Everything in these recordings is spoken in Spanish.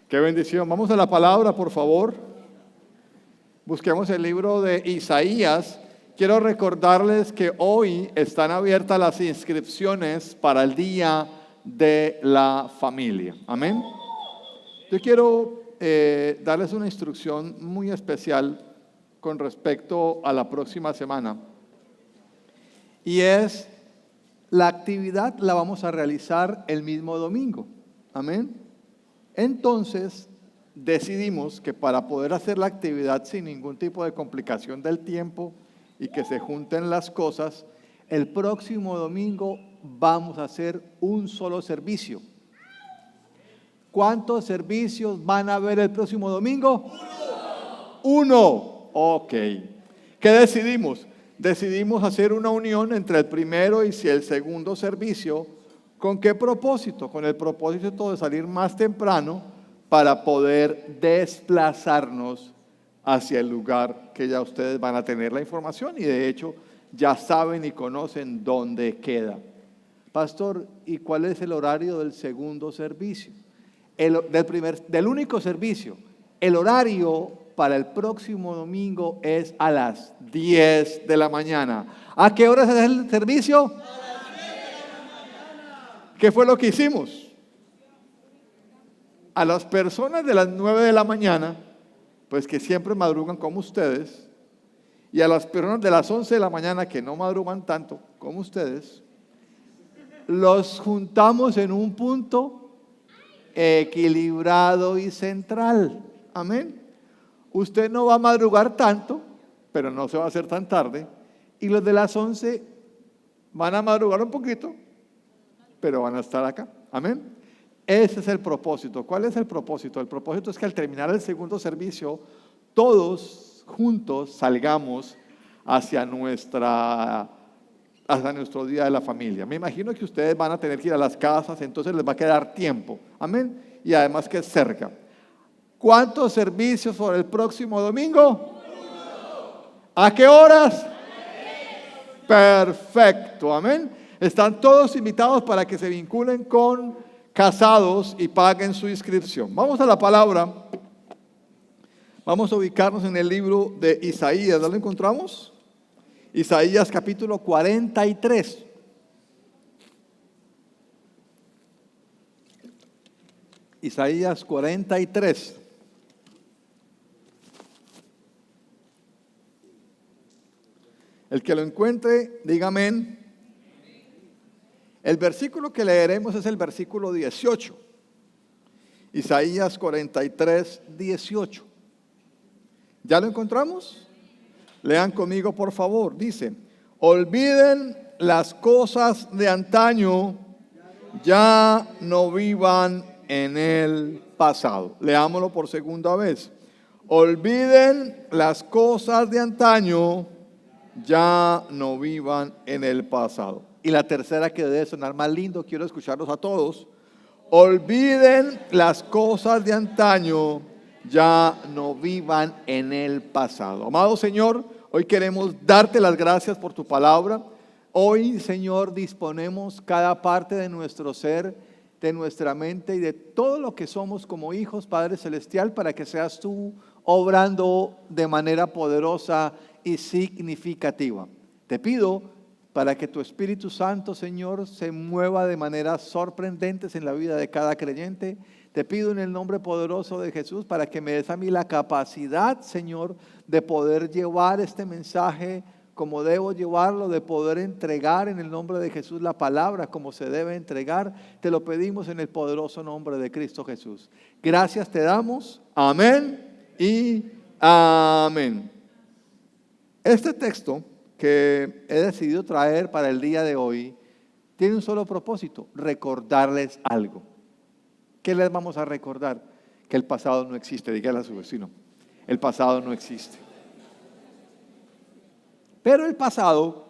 Qué bendición. Vamos a la palabra, por favor. Busquemos el libro de Isaías. Quiero recordarles que hoy están abiertas las inscripciones para el Día de la Familia. Amén. Yo quiero darles una instrucción muy especial con respecto a la próxima semana. Y es, la actividad la vamos a realizar el mismo domingo. Amén. Entonces, decidimos que para poder hacer la actividad sin ningún tipo de complicación del tiempo y que se junten las cosas, el próximo domingo vamos a hacer un solo servicio. ¿Cuántos servicios van a haber el próximo domingo? Uno. Ok. ¿Qué decidimos? Decidimos hacer una unión entre el primero y el segundo servicio. ¿Con qué propósito? Con el propósito de salir más temprano para poder desplazarnos hacia el lugar que ya ustedes van a tener la información y de hecho ya saben y conocen dónde queda. Pastor, ¿y cuál es el horario del segundo servicio? Del único servicio. El horario para el próximo domingo es a las 10 de la mañana. ¿A qué hora es el servicio? ¿Qué fue lo que hicimos? A las personas de las 9 de la mañana, pues que siempre madrugan como ustedes, y a las personas de las 11 de la mañana que no madrugan tanto como ustedes, los juntamos en un punto equilibrado y central. Amén. Usted no va a madrugar tanto, pero no se va a hacer tan tarde, y los de las 11 van a madrugar un poquito, pero van a estar acá. Amén. Ese es el propósito. ¿Cuál es el propósito? El propósito es que al terminar el segundo servicio, todos juntos salgamos hacia nuestro día de la familia. Me imagino que ustedes van a tener que ir a las casas, entonces les va a quedar tiempo. Amén. Y además que es cerca. ¿Cuántos servicios por el próximo domingo? ¿A qué horas? Perfecto. Amén. Están todos invitados para que se vinculen con casados y paguen su inscripción. Vamos a la palabra. Vamos a ubicarnos en el libro de Isaías. ¿Lo encontramos? Isaías capítulo 43. Isaías 43. El que lo encuentre, diga amén. El versículo que leeremos es el versículo 18. Isaías 43, 18. ¿Ya lo encontramos? Lean conmigo, por favor. Dice: olviden las cosas de antaño, ya no vivan en el pasado. Leámoslo por segunda vez. Olviden las cosas de antaño, ya no vivan en el pasado. Y la tercera, que debe sonar más lindo, quiero escucharlos a todos. Olviden las cosas de antaño, ya no vivan en el pasado. Amado Señor, hoy queremos darte las gracias por tu palabra. Hoy, Señor, disponemos cada parte de nuestro ser, de nuestra mente y de todo lo que somos como hijos, Padre Celestial, para que seas tú obrando de manera poderosa y significativa. Te pido para que tu Espíritu Santo, Señor, se mueva de maneras sorprendentes en la vida de cada creyente. Te pido en el nombre poderoso de Jesús para que me des a mí la capacidad, Señor, de poder llevar este mensaje como debo llevarlo, de poder entregar en el nombre de Jesús la palabra como se debe entregar. Te lo pedimos en el poderoso nombre de Cristo Jesús. Gracias te damos. Amén y amén. Este texto que he decidido traer para el día de hoy tiene un solo propósito: recordarles algo. ¿Qué les vamos a recordar? Que el pasado no existe. Dígale a su vecino: el pasado no existe. Pero el pasado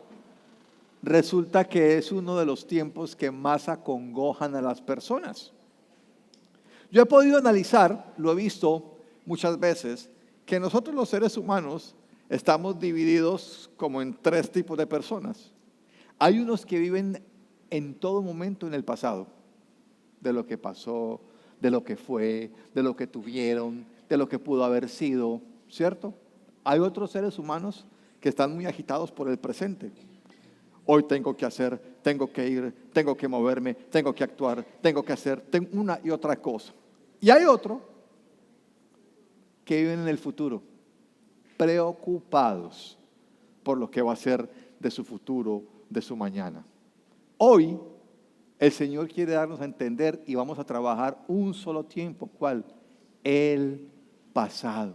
resulta que es uno de los tiempos que más acongojan a las personas. Yo he podido analizar, lo he visto muchas veces, que nosotros los seres humanos estamos divididos como en tres tipos de personas. Hay unos que viven en todo momento en el pasado, de lo que pasó, de lo que fue, de lo que tuvieron, de lo que pudo haber sido, ¿cierto? Hay otros seres humanos que están muy agitados por el presente. Hoy tengo que hacer, tengo que ir, tengo que moverme, tengo que actuar, tengo que hacer una y otra cosa. Y hay otro que viven en el futuro, preocupados por lo que va a ser de su futuro, de su mañana. Hoy el Señor quiere darnos a entender y vamos a trabajar un solo tiempo. ¿Cuál? El pasado.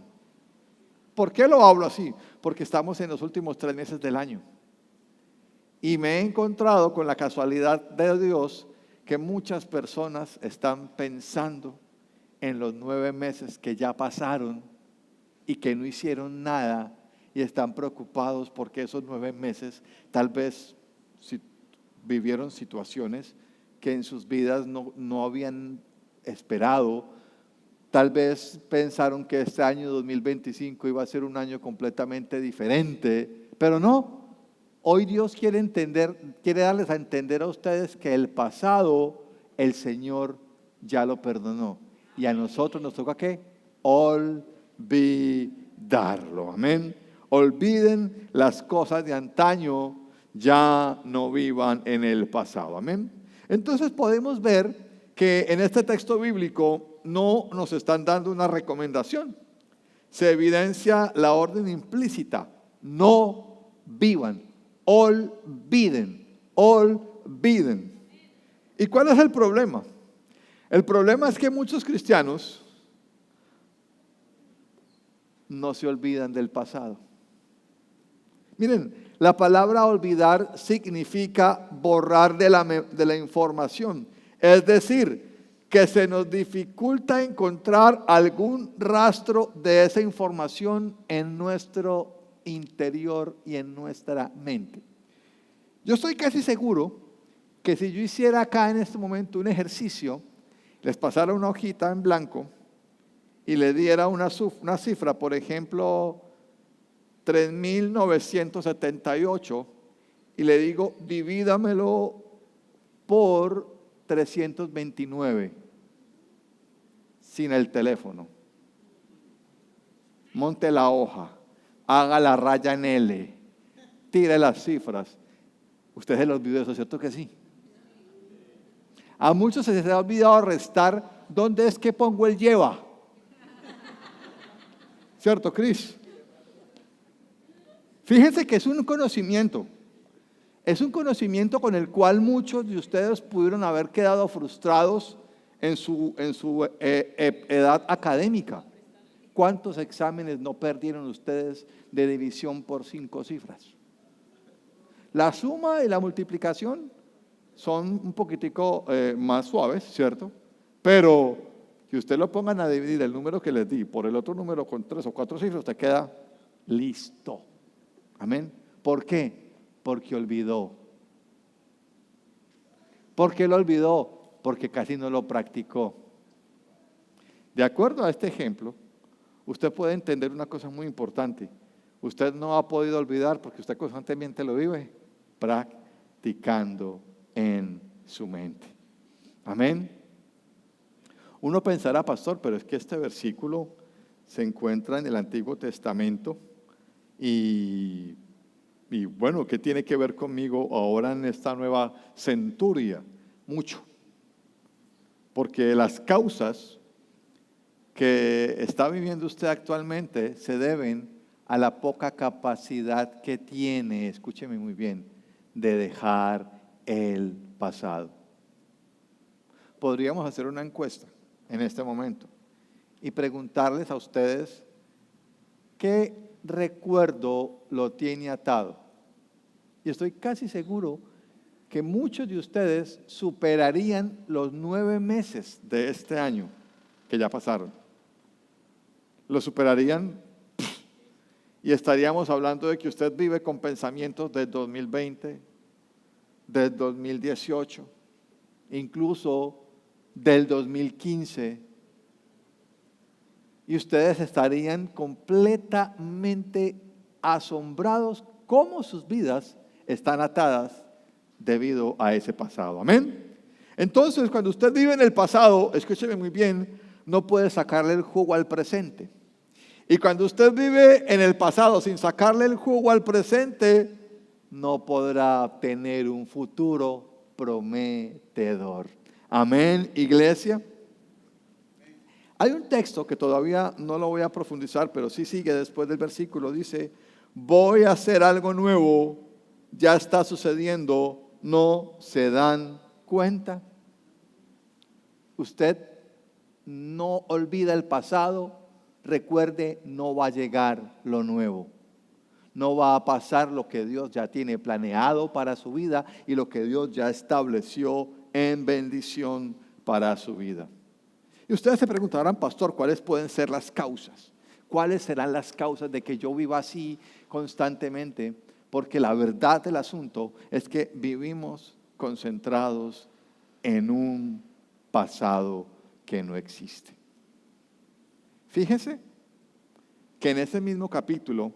¿Por qué lo hablo así? Porque estamos en los últimos 3 meses del año. Y me he encontrado con la casualidad de Dios que muchas personas están pensando en los 9 meses que ya pasaron y que no hicieron nada y están preocupados porque esos 9 meses tal vez vivieron situaciones que en sus vidas no habían esperado. Tal vez pensaron que este año 2025 iba a ser un año completamente diferente, pero no. Hoy Dios quiere darles a entender a ustedes que el pasado el Señor ya lo perdonó. Y a nosotros nos toca ¿qué? Olvidarlo. Amén. Olviden las cosas de antaño, ya no vivan en el pasado. Amén. Entonces podemos ver que en este texto bíblico no nos están dando una recomendación. Se evidencia la orden implícita. No vivan. Olviden. ¿Y cuál es el problema? El problema es que muchos cristianos no se olvidan del pasado. Miren, la palabra olvidar significa borrar de la información. Es decir, que se nos dificulta encontrar algún rastro de esa información en nuestro interior y en nuestra mente. Yo estoy casi seguro que si yo hiciera acá en este momento un ejercicio, les pasara una hojita en blanco y le diera una cifra, por ejemplo, 3.978, y le digo, divídamelo por 329, sin el teléfono. Monte la hoja, haga la raya en L, tire las cifras. ¿Usted se le olvidó eso, cierto que sí? A muchos se les ha olvidado restar. ¿Dónde es que pongo el lleva? ¿Cierto, Cris? Fíjense que es un conocimiento con el cual muchos de ustedes pudieron haber quedado frustrados en su edad académica. ¿Cuántos exámenes no perdieron ustedes de división por 5 cifras? La suma y la multiplicación son un poquitico más suaves, ¿cierto? Pero que usted lo pongan a dividir el número que les di por el otro número con 3 o 4 cifras, usted queda listo. Amén. ¿Por qué? Porque olvidó. ¿Por qué lo olvidó? Porque casi no lo practicó. De acuerdo a este ejemplo, usted puede entender una cosa muy importante. Usted no ha podido olvidar porque usted constantemente lo vive practicando en su mente. Amén. Uno pensará, pastor, pero es que este versículo se encuentra en el Antiguo Testamento y bueno, ¿qué tiene que ver conmigo ahora en esta nueva centuria? Mucho. Porque las causas que está viviendo usted actualmente se deben a la poca capacidad que tiene, escúcheme muy bien, de dejar el pasado. Podríamos hacer una encuesta en este momento y preguntarles a ustedes qué recuerdo lo tiene atado. Y estoy casi seguro que muchos de ustedes superarían los 9 meses de este año que ya pasaron. Lo superarían y estaríamos hablando de que usted vive con pensamientos del 2020, del 2018, incluso del 2015. Y ustedes estarían completamente asombrados cómo sus vidas están atadas debido a ese pasado. Amén. Entonces, cuando usted vive en el pasado, escúcheme muy bien, no puede sacarle el jugo al presente. Y cuando usted vive en el pasado sin sacarle el jugo al presente, no podrá tener un futuro prometedor. Amén, iglesia. Hay un texto que todavía no lo voy a profundizar, pero sí sigue después del versículo. Dice, voy a hacer algo nuevo, ya está sucediendo, no se dan cuenta. Usted no olvida el pasado, recuerde, no va a llegar lo nuevo. No va a pasar lo que Dios ya tiene planeado para su vida y lo que Dios ya estableció en bendición para su vida. Y ustedes se preguntarán, pastor, ¿cuáles pueden ser las causas? ¿Cuáles serán las causas de que yo viva así constantemente? Porque la verdad del asunto es que vivimos concentrados en un pasado que no existe. Fíjense que en ese mismo capítulo,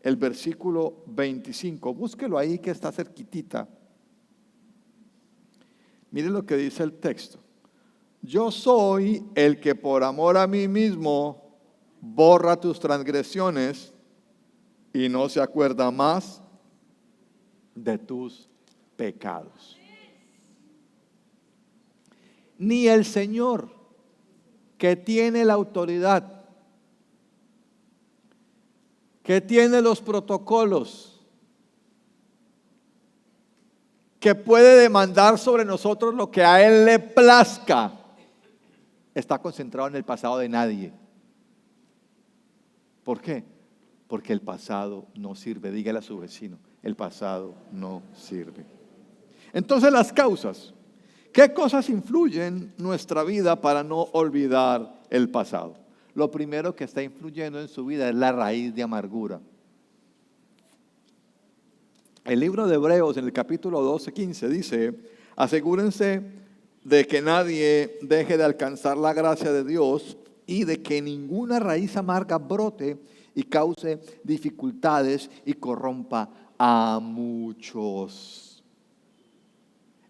el versículo 25, búsquelo ahí que está cerquitita. Miren lo que dice el texto. Yo soy el que por amor a mí mismo borra tus transgresiones y no se acuerda más de tus pecados. Ni el Señor, que tiene la autoridad, que tiene los protocolos, que puede demandar sobre nosotros lo que a Él le plazca, está concentrado en el pasado de nadie. ¿Por qué? Porque el pasado no sirve. Dígale a su vecino, el pasado no sirve. Entonces las causas. ¿Qué cosas influyen en nuestra vida para no olvidar el pasado? Lo primero que está influyendo en su vida es la raíz de amargura. El libro de Hebreos en el capítulo 12:15 dice, asegúrense de que nadie deje de alcanzar la gracia de Dios y de que ninguna raíz amarga brote y cause dificultades y corrompa a muchos.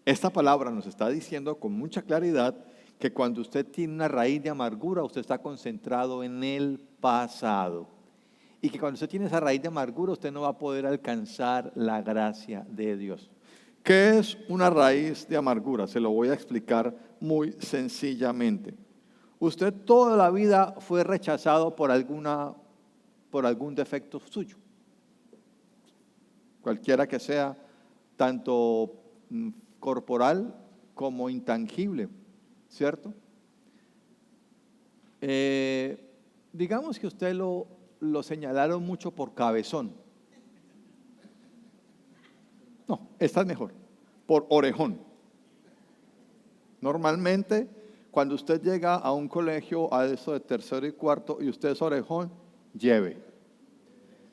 Esta palabra nos está diciendo con mucha claridad que cuando usted tiene una raíz de amargura, usted está concentrado en el pasado. Y que cuando usted tiene esa raíz de amargura, usted no va a poder alcanzar la gracia de Dios. ¿Qué es una raíz de amargura? Se lo voy a explicar muy sencillamente. Usted toda la vida fue rechazado por algún defecto suyo. Cualquiera que sea, tanto corporal como intangible, ¿cierto? Digamos que usted lo señalaron mucho por cabezón. No, esta es mejor, por orejón. Normalmente, cuando usted llega a un colegio, a eso de tercero y cuarto, y usted es orejón, lleve.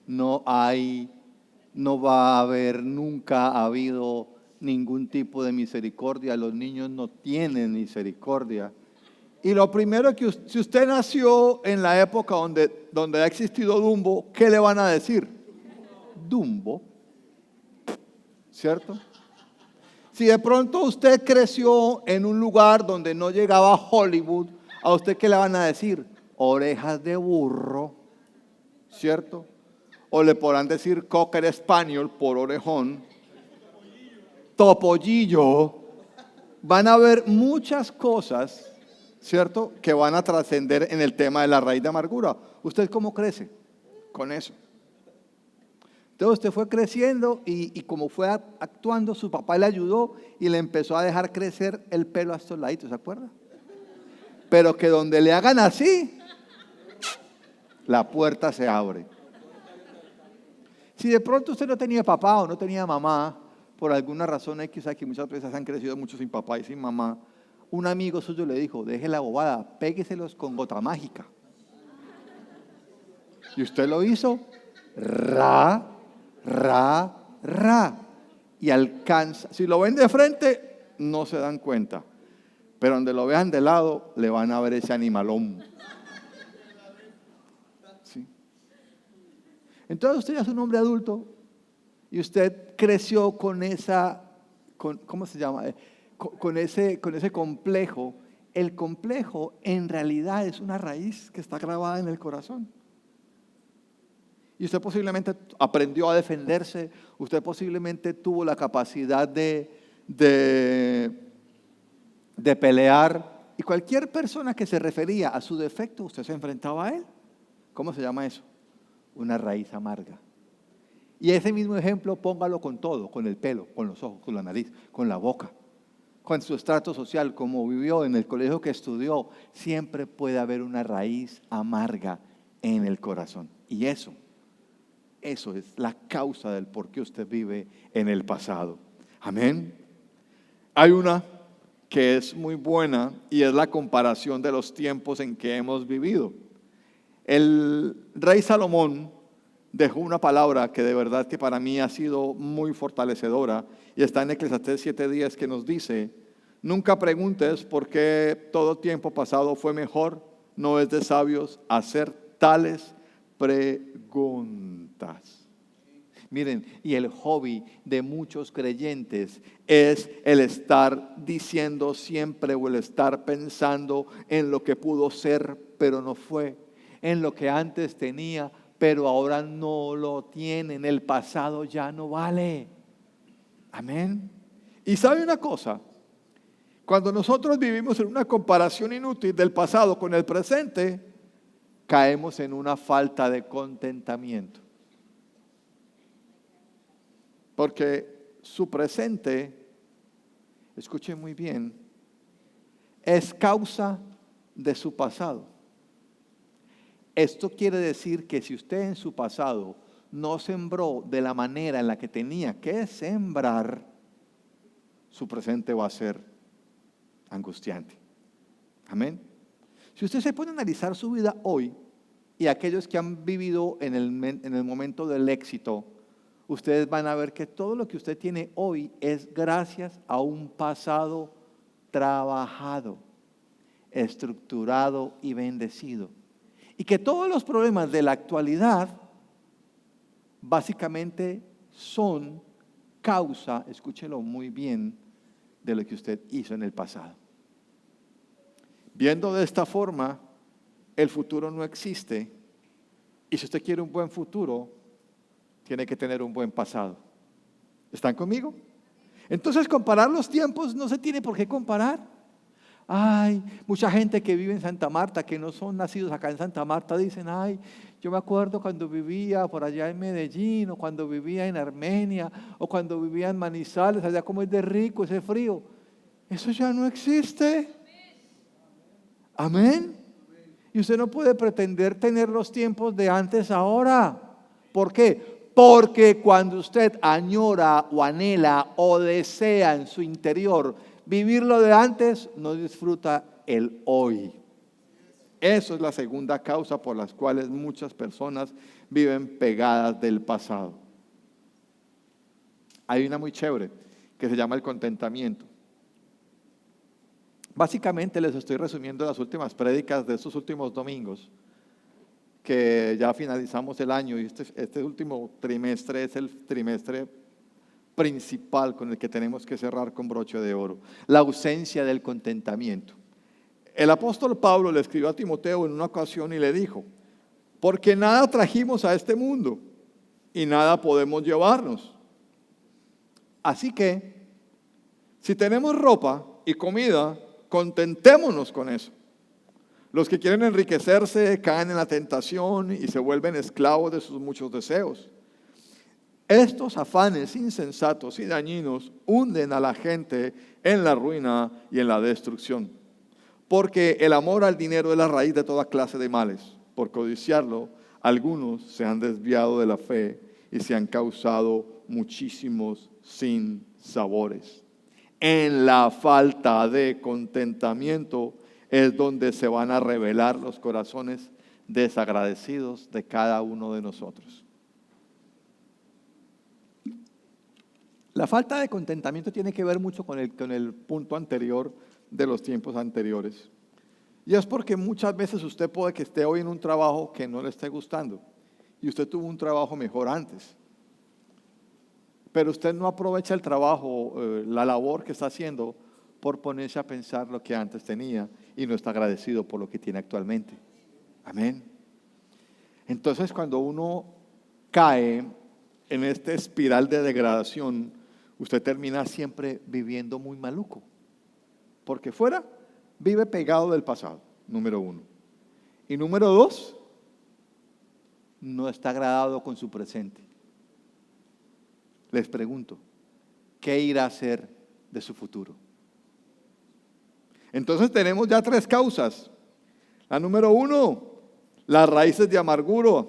No va a haber, nunca ha habido ningún tipo de misericordia. Los niños no tienen misericordia. Y lo primero que si usted nació en la época donde ha existido Dumbo, ¿qué le van a decir? Dumbo, ¿cierto? Si de pronto usted creció en un lugar donde no llegaba Hollywood, ¿a usted qué le van a decir? Orejas de burro, ¿cierto? O le podrán decir Cocker Spaniel por orejón, Topollillo. Van a haber muchas cosas, ¿cierto?, que van a trascender en el tema de la raíz de amargura. ¿Usted cómo crece con eso? Entonces usted fue creciendo y como fue actuando, su papá le ayudó y le empezó a dejar crecer el pelo a estos laditos, ¿se acuerda? Pero que donde le hagan así, la puerta se abre. Si de pronto usted no tenía papá o no tenía mamá, por alguna razón X, que muchas veces han crecido mucho sin papá y sin mamá, un amigo suyo le dijo, deje la bobada, pégueselos con gota mágica. Y usted lo hizo, ra, y alcanza. Si lo ven de frente, no se dan cuenta, pero donde lo vean de lado, le van a ver ese animalón. ¿Sí? Entonces usted ya es un hombre adulto y usted creció con ¿cómo se llama? con ese complejo. El complejo en realidad es una raíz que está grabada en el corazón. Y usted posiblemente aprendió a defenderse, usted posiblemente tuvo la capacidad de pelear. Y cualquier persona que se refería a su defecto, usted se enfrentaba a él. ¿Cómo se llama eso? Una raíz amarga. Y ese mismo ejemplo póngalo con todo, con el pelo, con los ojos, con la nariz, con la boca, con su estrato social, como vivió en el colegio que estudió. Siempre puede haber una raíz amarga en el corazón. Y eso es la causa del por qué usted vive en el pasado. Amén. Hay una que es muy buena y es la comparación de los tiempos en que hemos vivido. El rey Salomón dejó una palabra que de verdad que para mí ha sido muy fortalecedora y está en Eclesiastés 7:10, que nos dice: nunca preguntes por qué todo tiempo pasado fue mejor, no es de sabios hacer tales preguntas. Miren, y el hobby de muchos creyentes es el estar diciendo siempre, o el estar pensando en lo que pudo ser pero no fue, en lo que antes tenía pero ahora no lo tiene, en el pasado ya no vale. Amén. Y sabe una cosa, cuando nosotros vivimos en una comparación inútil del pasado con el presente, caemos en una falta de contentamiento. Porque su presente, escuchen muy bien, es causa de su pasado. Esto quiere decir que si usted en su pasado no sembró de la manera en la que tenía que sembrar, su presente va a ser angustiante. Amén. Si usted se pone a analizar su vida hoy, y aquellos que han vivido en el momento del éxito, ustedes van a ver que todo lo que usted tiene hoy es gracias a un pasado trabajado, estructurado y bendecido. Y que todos los problemas de la actualidad básicamente son causa, escúchelo muy bien, de lo que usted hizo en el pasado. Viendo de esta forma, el futuro no existe, y si usted quiere un buen futuro, tiene que tener un buen pasado. ¿Están conmigo? Entonces, comparar los tiempos no se tiene por qué comparar. Ay, mucha gente que vive en Santa Marta, que no son nacidos acá en Santa Marta, dicen: ay, yo me acuerdo cuando vivía por allá en Medellín, o cuando vivía en Armenia, o cuando vivía en Manizales, allá como es de rico ese frío. Eso ya no existe. Amén. Y usted no puede pretender tener los tiempos de antes ahora. ¿Por qué? Porque cuando usted añora o anhela o desea en su interior vivir lo de antes, no disfruta el hoy. Eso es la segunda causa por las cuales muchas personas viven pegadas del pasado. Hay una muy chévere que se llama el contentamiento. Básicamente les estoy resumiendo las últimas prédicas de estos últimos domingos, que ya finalizamos el año, y este último trimestre es el trimestre principal con el que tenemos que cerrar con broche de oro: la ausencia del contentamiento. El apóstol Pablo le escribió a Timoteo en una ocasión y le dijo: porque nada trajimos a este mundo y nada podemos llevarnos. Así que, si tenemos ropa y comida, contentémonos con eso. Los que quieren enriquecerse caen en la tentación y se vuelven esclavos de sus muchos deseos. Estos afanes insensatos y dañinos hunden a la gente en la ruina y en la destrucción. Porque el amor al dinero es la raíz de toda clase de males. Por codiciarlo, algunos se han desviado de la fe y se han causado muchísimos sinsabores. En la falta de contentamiento es donde se van a revelar los corazones desagradecidos de cada uno de nosotros. La falta de contentamiento tiene que ver mucho con el punto anterior de los tiempos anteriores. Y es porque muchas veces usted puede que esté hoy en un trabajo que no le esté gustando, y usted tuvo un trabajo mejor antes, pero usted no aprovecha el trabajo, la labor que está haciendo, por ponerse a pensar lo que antes tenía y no está agradecido por lo que tiene actualmente. Amén. Entonces, cuando uno cae en esta espiral de degradación, usted termina siempre viviendo muy maluco, porque fuera vive pegado del pasado, número uno. Y número dos, no está agradado con su presente. Les pregunto, ¿qué irá a hacer de su futuro? Entonces tenemos ya tres causas. La número uno, las raíces de amargura.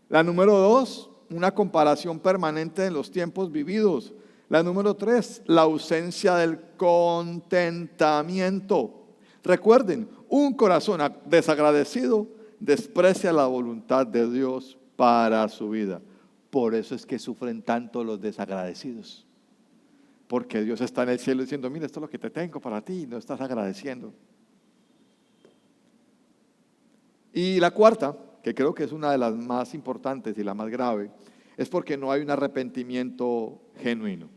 La número dos, una comparación permanente en los tiempos vividos. La número tres, la ausencia del contentamiento. Recuerden, un corazón desagradecido desprecia la voluntad de Dios para su vida. Por eso es que sufren tanto los desagradecidos. Porque Dios está en el cielo diciendo, mira, esto es lo que te tengo para ti, y no estás agradeciendo. Y la cuarta, que creo que es una de las más importantes y la más grave, es porque no hay un arrepentimiento genuino.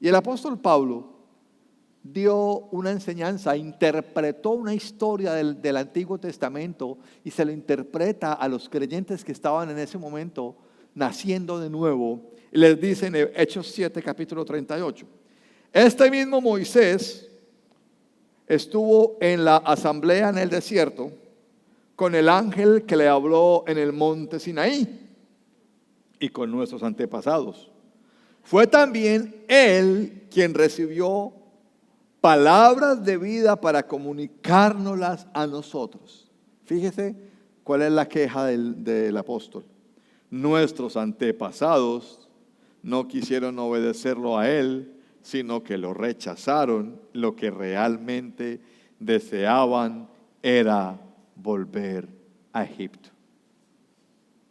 Y el apóstol Pablo dio una enseñanza, interpretó una historia del Antiguo Testamento y se lo interpreta a los creyentes que estaban en ese momento naciendo de nuevo. Y les dice en Hechos 7, capítulo 38, este mismo Moisés estuvo en la asamblea en el desierto con el ángel que le habló en el monte Sinaí y con nuestros antepasados. Fue también él quien recibió palabras de vida para comunicárnoslas a nosotros. Fíjese cuál es la queja del apóstol. Nuestros antepasados no quisieron obedecerlo a él, sino que lo rechazaron. Lo que realmente deseaban era volver a Egipto.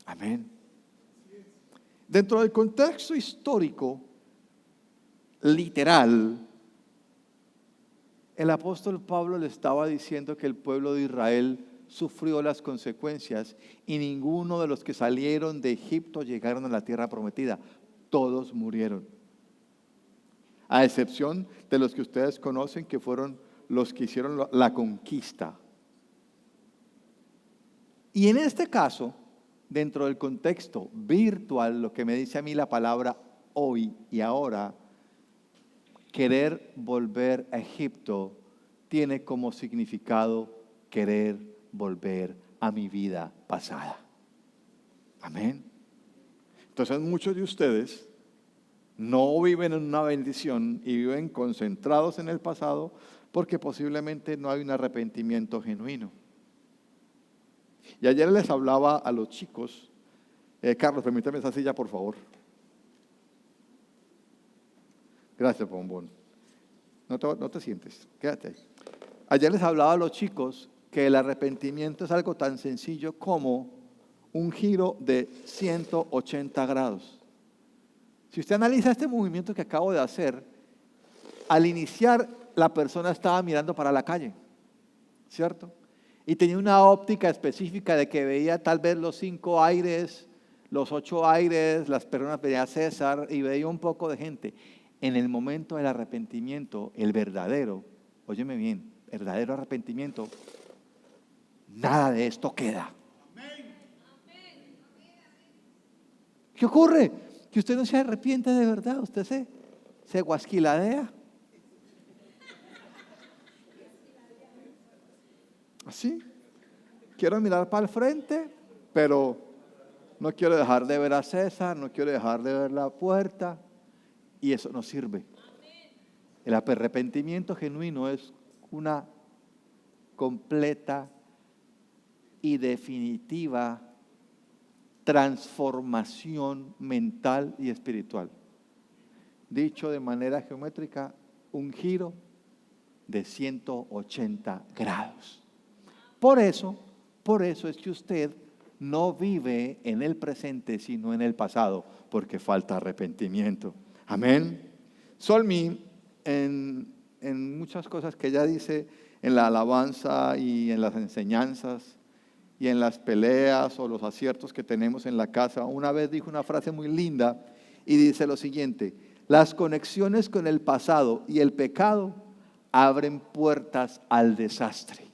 Amén. Dentro del contexto histórico, literal, el apóstol Pablo le estaba diciendo que el pueblo de Israel sufrió las consecuencias y ninguno de los que salieron de Egipto llegaron a la tierra prometida. Todos murieron. A excepción de los que ustedes conocen, que fueron los que hicieron la conquista. Y en este caso, dentro del contexto virtual, lo que me dice a mí la palabra hoy y ahora, querer volver a Egipto tiene como significado querer volver a mi vida pasada. Amén. Entonces muchos de ustedes no viven en una bendición y viven concentrados en el pasado porque posiblemente no hay un arrepentimiento genuino. Y ayer les hablaba a los chicos, Carlos, permítame esa silla por favor. Gracias, bombón. No te sientes, quédate ahí. Ayer les hablaba a los chicos que el arrepentimiento es algo tan sencillo como un giro de 180 grados. Si usted analiza este movimiento que acabo de hacer, al iniciar la persona estaba mirando para la calle, ¿cierto? Y tenía una óptica específica de que veía tal vez los 5 aires, los 8 aires, las personas, veía a César y veía un poco de gente. En el momento del arrepentimiento, el verdadero, óyeme bien, el verdadero arrepentimiento, nada de esto queda. ¿Qué ocurre? Que usted no se arrepiente de verdad, usted se guasquiladea. Así, quiero mirar para el frente, pero no quiero dejar de ver a César, no quiero dejar de ver la puerta. Y eso no sirve. El arrepentimiento genuino es una completa y definitiva transformación mental y espiritual. Dicho de manera geométrica, un giro de 180 grados. Por eso es que usted no vive en el presente, sino en el pasado, porque falta arrepentimiento. Amén. Solmi, en muchas cosas que ella dice, en la alabanza y en las enseñanzas y en las peleas o los aciertos que tenemos en la casa, una vez dijo una frase muy linda y dice lo siguiente: las conexiones con el pasado y el pecado abren puertas al desastre.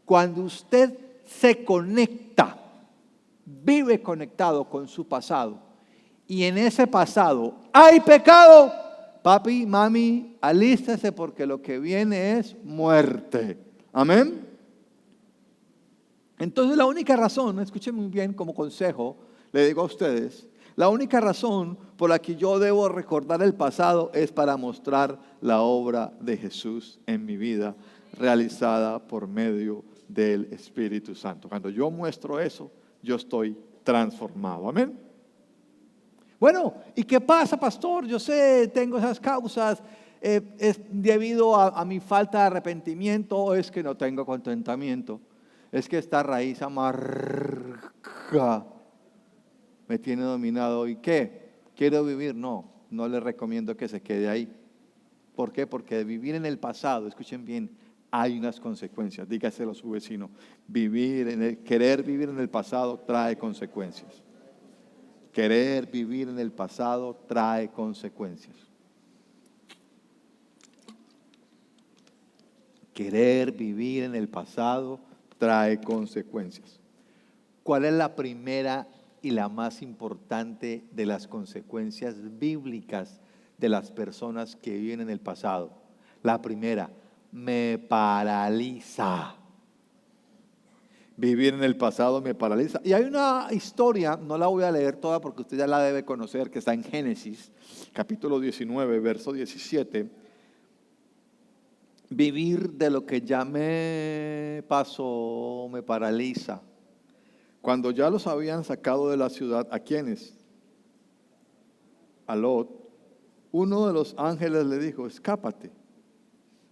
Cuando usted se conecta, vive conectado con su pasado, y en ese pasado hay pecado, papi, mami, alístese porque lo que viene es muerte. Amén. Entonces la única razón, escuchen muy bien como consejo, le digo a ustedes, la única razón por la que yo debo recordar el pasado es para mostrar la obra de Jesús en mi vida, realizada por medio del Espíritu Santo. Cuando yo muestro eso, yo estoy transformado. Amén. Bueno, ¿y qué pasa, pastor? Yo sé, tengo esas causas, ¿es debido a mi falta de arrepentimiento o es que no tengo contentamiento? Es que esta raíz amarga me tiene dominado. ¿Y qué? ¿Quiero vivir? No le recomiendo que se quede ahí. ¿Por qué? Porque de vivir en el pasado, escuchen bien, hay unas consecuencias. Dígaselo a su vecino. Querer vivir en el pasado trae consecuencias. Querer vivir en el pasado trae consecuencias. Querer vivir en el pasado trae consecuencias. ¿Cuál es la primera y la más importante de las consecuencias bíblicas de las personas que viven en el pasado? La primera, me paraliza. Vivir en el pasado me paraliza. Y hay una historia, no la voy a leer toda porque usted ya la debe conocer, que está en Génesis, capítulo 19, verso 17. Vivir de lo que ya me pasó me paraliza. Cuando ya los habían sacado de la ciudad, ¿a quiénes? A Lot. Uno de los ángeles le dijo, escápate,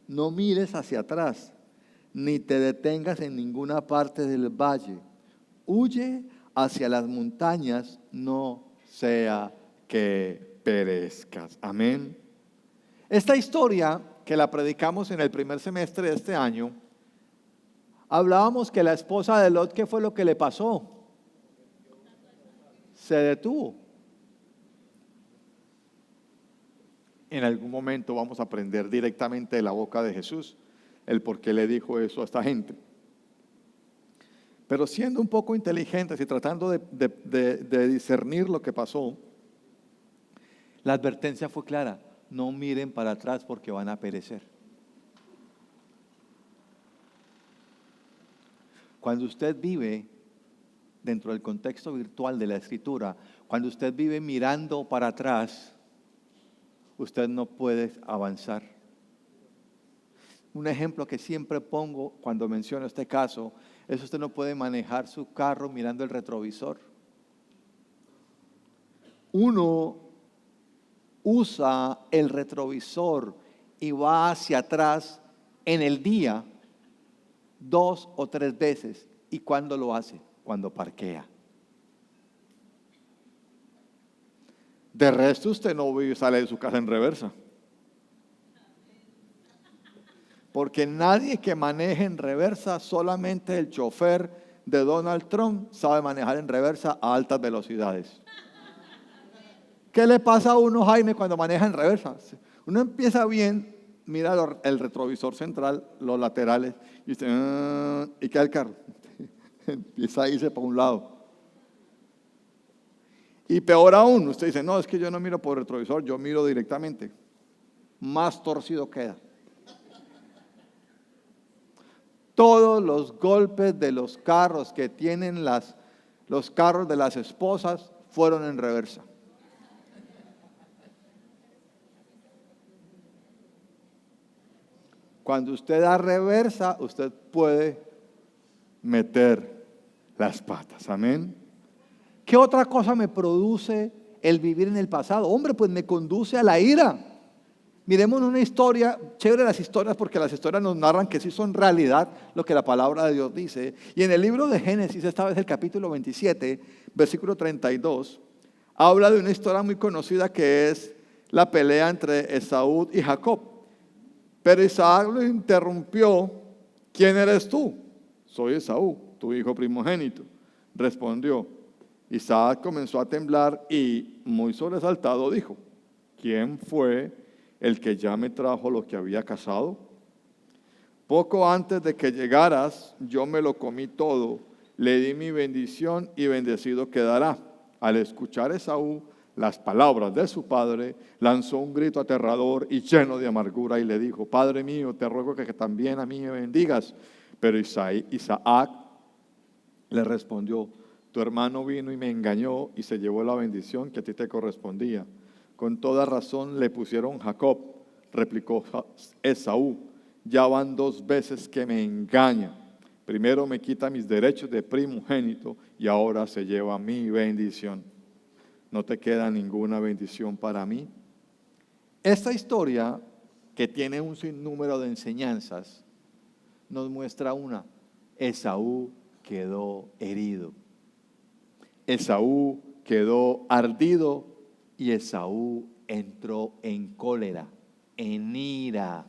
no mires hacia atrás, ni te detengas en ninguna parte del valle. Huye hacia las montañas, no sea que perezcas. Amén. Esta historia que la predicamos en el primer semestre de este año, hablábamos que la esposa de Lot, ¿qué fue lo que le pasó? Se detuvo. En algún momento vamos a aprender directamente de la boca de Jesús el por qué le dijo eso a esta gente. Pero siendo un poco inteligentes y tratando de discernir lo que pasó, la advertencia fue clara: no miren para atrás porque van a perecer. Cuando usted vive dentro del contexto virtual de la Escritura, cuando usted vive mirando para atrás, usted no puede avanzar. Un ejemplo que siempre pongo cuando menciono este caso es: usted no puede manejar su carro mirando el retrovisor. Uno usa el retrovisor y va hacia atrás en el día 2 o 3 veces. ¿Y cuándo lo hace? Cuando parquea. De resto usted no sale de su casa en reversa. Porque nadie que maneje en reversa, solamente el chofer de Donald Trump sabe manejar en reversa a altas velocidades. ¿Qué le pasa a uno, Jaime, cuando maneja en reversa? Uno empieza bien, mira el retrovisor central, los laterales, y usted, ¿y qué el carro? Empieza a irse para un lado. Y peor aún, usted dice, no, es que yo no miro por el retrovisor, yo miro directamente. Más torcido queda. Todos los golpes de los carros que tienen los carros de las esposas fueron en reversa. Cuando usted da reversa, usted puede meter las patas. Amén. ¿Qué otra cosa me produce el vivir en el pasado? Hombre, pues me conduce a la ira. Miremos una historia, chévere las historias, porque las historias nos narran que sí son realidad lo que la palabra de Dios dice. Y en el libro de Génesis, esta vez el capítulo 27, versículo 32, habla de una historia muy conocida que es la pelea entre Esaú y Jacob. Pero Isaac lo interrumpió: ¿quién eres tú? Soy Esaú, tu hijo primogénito. Respondió. Isaac comenzó a temblar y, muy sobresaltado, dijo: ¿quién fue el que ya me trajo lo que había cazado? Poco antes de que llegaras, yo me lo comí todo, le di mi bendición y bendecido quedará. Al escuchar Esaú las palabras de su padre, lanzó un grito aterrador y lleno de amargura y le dijo: Padre mío, te ruego que también a mí me bendigas. Pero Isaac le respondió: tu hermano vino y me engañó y se llevó la bendición que a ti te correspondía. Con toda razón le pusieron Jacob, replicó Esaú. Ya van 2 veces que me engaña. Primero me quita mis derechos de primogénito y ahora se lleva mi bendición. ¿No te queda ninguna bendición para mí? Esta historia, que tiene un sinnúmero de enseñanzas, nos muestra una: Esaú quedó herido. Esaú quedó ardido y Esaú entró en cólera, en ira.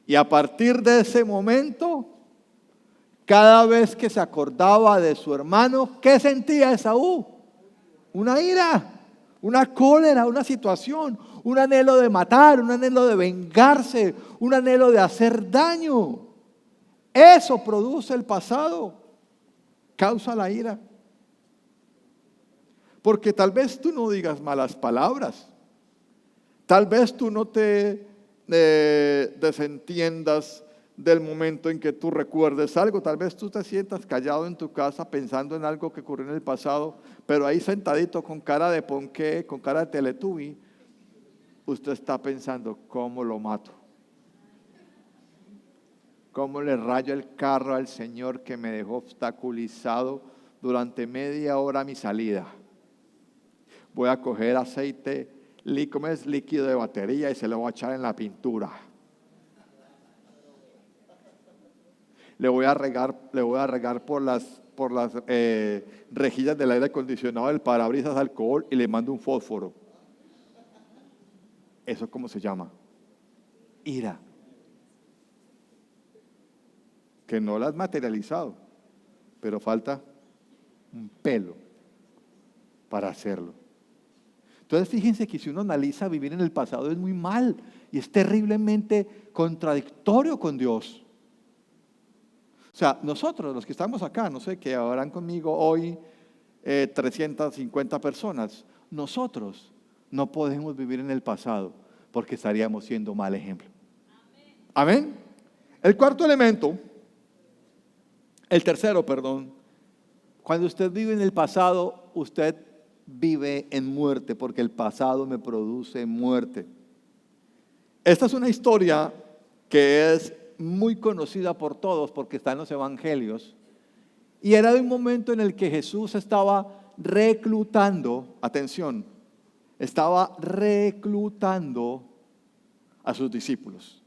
Y a partir de ese momento, cada vez que se acordaba de su hermano, ¿qué sentía Esaú? Una ira, una cólera, una situación, un anhelo de matar, un anhelo de vengarse, un anhelo de hacer daño. Eso produce el pasado, causa la ira. Porque tal vez tú no digas malas palabras, tal vez tú no te desentiendas del momento en que tú recuerdes algo, tal vez tú te sientas callado en tu casa pensando en algo que ocurrió en el pasado, pero ahí sentadito con cara de ponqué, con cara de Teletubby, usted está pensando: ¿cómo lo mato? ¿Cómo le rayo el carro al Señor que me dejó obstaculizado durante media hora mi salida? Voy a coger aceite, líquido de batería y se lo voy a echar en la pintura. Le voy a regar por las rejillas del aire acondicionado del parabrisas alcohol y le mando un fósforo. ¿Eso cómo se llama? Ira. Que no la has materializado, pero falta un pelo para hacerlo. Entonces fíjense que si uno analiza, vivir en el pasado es muy mal y es terriblemente contradictorio con Dios. O sea, nosotros los que estamos acá, no sé, que habrán conmigo hoy 350 personas, nosotros no podemos vivir en el pasado porque estaríamos siendo mal ejemplo. Amén. El cuarto elemento, el tercero, perdón, cuando usted vive en el pasado, usted vive en muerte, porque el pasado me produce muerte. Esta es una historia que es muy conocida por todos porque está en los evangelios, y era de un momento en el que Jesús estaba reclutando, atención, estaba reclutando a sus discípulos,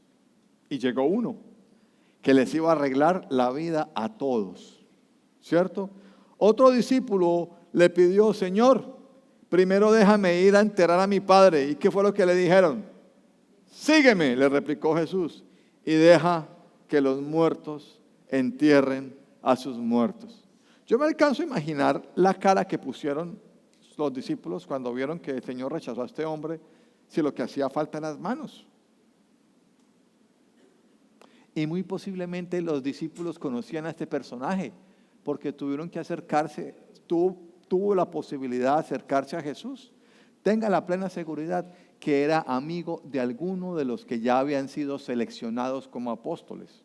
y llegó uno que les iba a arreglar la vida a todos, ¿cierto? Otro discípulo le pidió: Señor, primero déjame ir a enterrar a mi padre. ¿Y qué fue lo que le dijeron? Sígueme, le replicó Jesús, y deja que los muertos entierren a sus muertos. Yo me alcanzo a imaginar la cara que pusieron los discípulos cuando vieron que el Señor rechazó a este hombre, si lo que hacía falta eran las manos. Y muy posiblemente los discípulos conocían a este personaje, porque tuvieron que acercarse, tuvo la posibilidad de acercarse a Jesús. Tenga la plena seguridad que era amigo de alguno de los que ya habían sido seleccionados como apóstoles.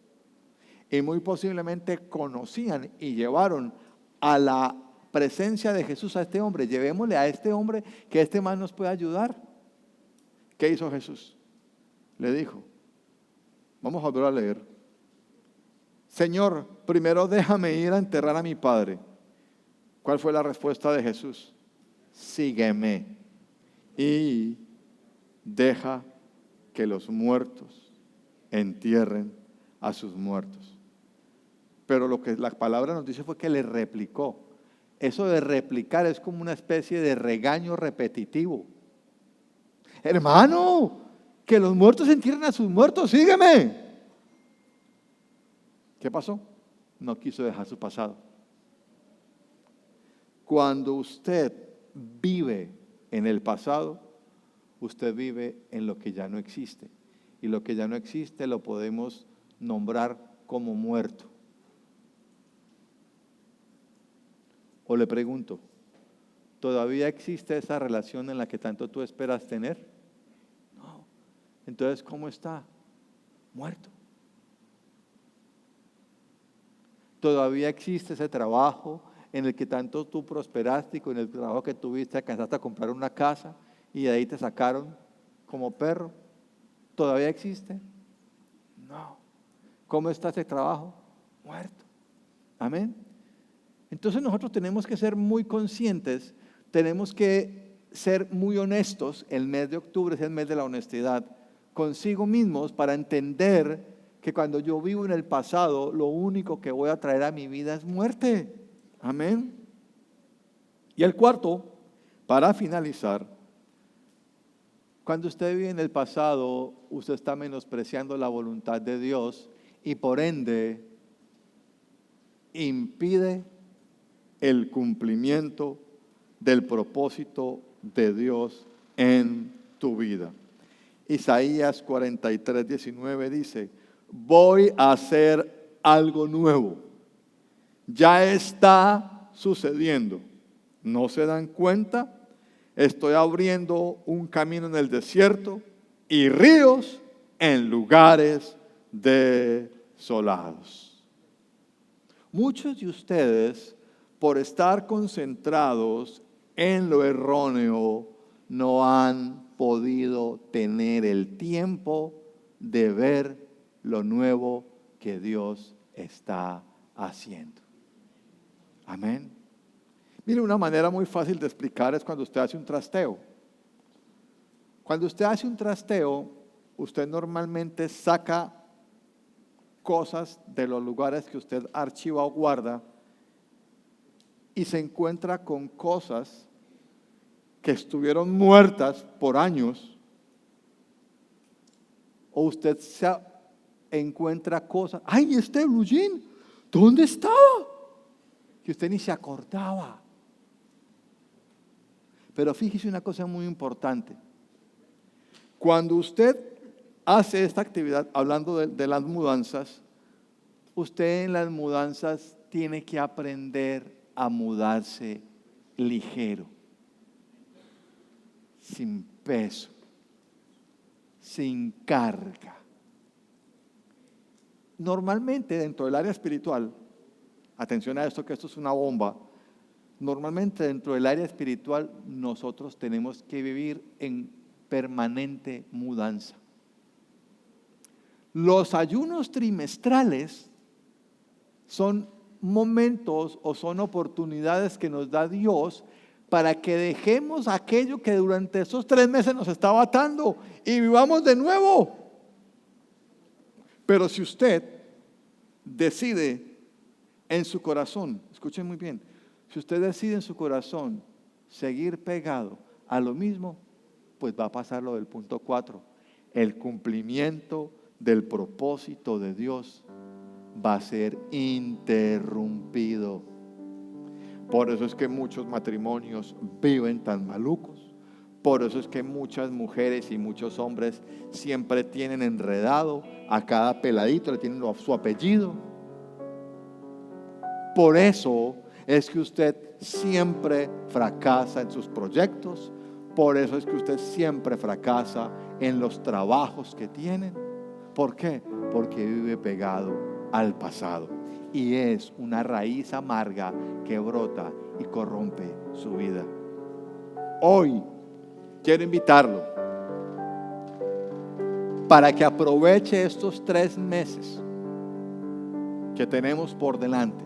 Y muy posiblemente conocían y llevaron a la presencia de Jesús a este hombre. Llevémosle a este hombre, que este man nos puede ayudar. ¿Qué hizo Jesús? Le dijo, vamos a volver a leer: Señor, primero déjame ir a enterrar a mi padre. ¿Cuál fue la respuesta de Jesús? Sígueme y deja que los muertos entierren a sus muertos. Pero lo que la palabra nos dice fue que le replicó. Eso de replicar es como una especie de regaño repetitivo. Hermano, que los muertos entierren a sus muertos, sígueme. ¿Qué pasó? No quiso dejar su pasado. Cuando usted vive en el pasado, usted vive en lo que ya no existe. Y lo que ya no existe lo podemos nombrar como muerto. O le pregunto, ¿todavía existe esa relación en la que tanto tú esperas tener? No. Entonces, ¿cómo está? Muerto. ¿Todavía existe ese trabajo en el que tanto tú prosperaste y con el trabajo que tuviste alcanzaste a comprar una casa y de ahí te sacaron como perro? ¿Todavía existe? No. ¿Cómo está ese trabajo? Muerto. Amén. Entonces nosotros tenemos que ser muy conscientes, tenemos que ser muy honestos. El mes de octubre es el mes de la honestidad consigo mismos para entender que cuando yo vivo en el pasado, lo único que voy a traer a mi vida es muerte. Amén. Y el cuarto, para finalizar, cuando usted vive en el pasado, usted está menospreciando la voluntad de Dios y por ende impide el cumplimiento del propósito de Dios en tu vida. Isaías 43:19 dice: voy a hacer algo nuevo. Ya está sucediendo. ¿No se dan cuenta? Estoy abriendo un camino en el desierto y ríos en lugares desolados. Muchos de ustedes, por estar concentrados en lo erróneo, no han podido tener el tiempo de ver lo nuevo que Dios está haciendo. Amén. Mire, una manera muy fácil de explicar es cuando usted hace un trasteo. Cuando usted hace un trasteo, usted normalmente saca cosas de los lugares que usted archiva o guarda y se encuentra con cosas que estuvieron muertas por años, o usted se encuentra cosas, ¡ay, este blue jean! ¿Dónde estaba? Que usted ni se acordaba. Pero fíjese una cosa muy importante. Cuando usted hace esta actividad, hablando de las mudanzas, usted en las mudanzas tiene que aprender a mudarse ligero, sin peso, sin carga. Normalmente dentro del área espiritual, atención a esto, que esto es una bomba, normalmente dentro del área espiritual nosotros tenemos que vivir en permanente mudanza. Los ayunos trimestrales son momentos o son oportunidades que nos da Dios para que dejemos aquello que durante esos 3 meses nos estaba atando y vivamos de nuevo. Pero si usted decide en su corazón, escuchen muy bien, si usted decide en su corazón seguir pegado a lo mismo, pues va a pasar lo del punto 4. El cumplimiento del propósito de Dios va a ser interrumpido. Por eso es que muchos matrimonios viven tan malucos. Por eso es que muchas mujeres y muchos hombres siempre tienen enredado a cada peladito, le tienen su apellido. Por eso es que usted siempre fracasa en sus proyectos. Por eso es que usted siempre fracasa en los trabajos que tienen. ¿Por qué? Porque vive pegado al pasado. Y es una raíz amarga que brota y corrompe su vida. Hoy quiero invitarlo para que aproveche estos 3 meses que tenemos por delante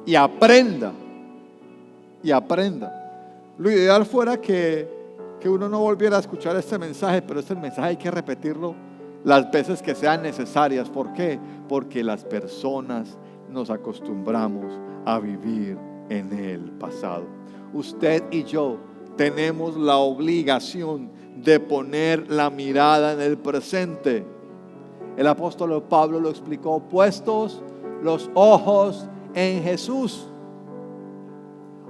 y aprenda. Lo ideal fuera que uno no volviera a escuchar este mensaje, pero este mensaje hay que repetirlo las veces que sean necesarias. ¿Por qué? Porque las personas nos acostumbramos a vivir en el pasado. Usted y yo tenemos la obligación de poner la mirada en el presente. El apóstol Pablo lo explicó: puestos los ojos en Jesús,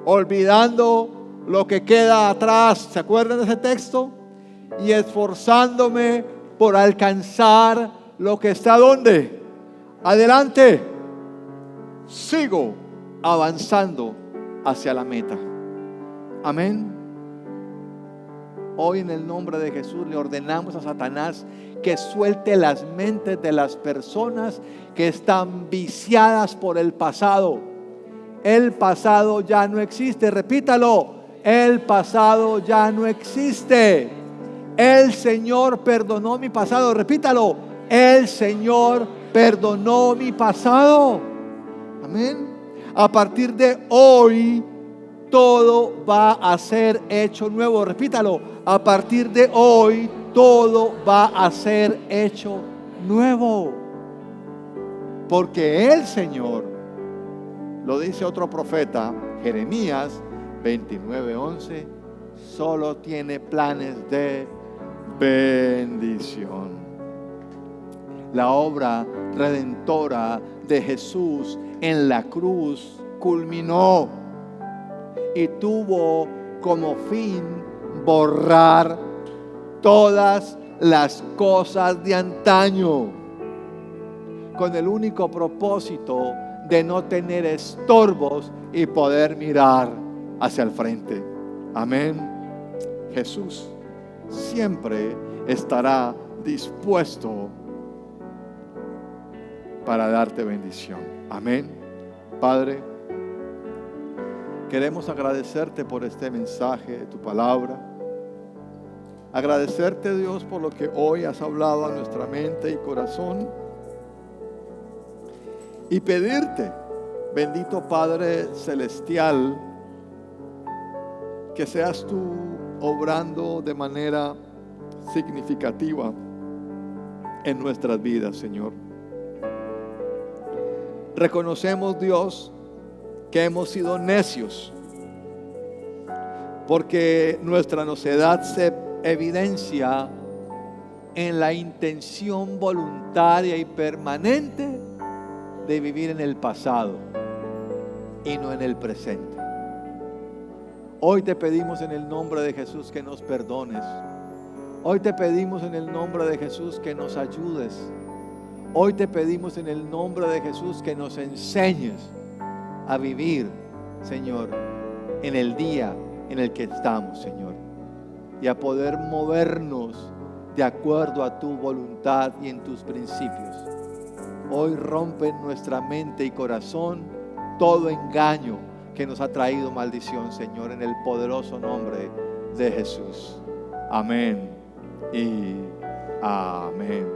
olvidando lo que queda atrás. ¿Se acuerdan de ese texto? Y esforzándome por alcanzar lo que está ¿dónde? Adelante. Sigo avanzando hacia la meta. Amén. Hoy en el nombre de Jesús le ordenamos a Satanás que suelte las mentes de las personas que están viciadas por el pasado. El pasado ya no existe. Repítalo. El pasado ya no existe. El Señor perdonó mi pasado. Repítalo. El Señor perdonó mi pasado. Amén. A partir de hoy todo va a ser hecho nuevo. Repítalo. A partir de hoy todo va a ser hecho nuevo. Porque el Señor, lo dice otro profeta, Jeremías 29:11, solo tiene planes de bendición. La obra redentora de Jesús en la cruz culminó y tuvo como fin borrar todas las cosas de antaño, con el único propósito de no tener estorbos y poder mirar hacia el frente. Amén. Jesús siempre estará dispuesto para darte bendición. Amén. Padre, queremos agradecerte por este mensaje de tu palabra. Agradecerte, Dios, por lo que hoy has hablado a nuestra mente y corazón. Y pedirte, bendito Padre Celestial, que seas tú obrando de manera significativa en nuestras vidas, Señor. Reconocemos, Dios, que hemos sido necios, porque nuestra necedad se evidencia en la intención voluntaria y permanente de vivir en el pasado y no en el presente. Hoy te pedimos en el nombre de Jesús que nos perdones. Hoy te pedimos en el nombre de Jesús que nos ayudes. Hoy te pedimos en el nombre de Jesús que nos enseñes a vivir, Señor, en el día en el que estamos, Señor, y a poder movernos de acuerdo a tu voluntad y en tus principios. Hoy rompe en nuestra mente y corazón todo engaño que nos ha traído maldición, Señor, en el poderoso nombre de Jesús. Amén y amén.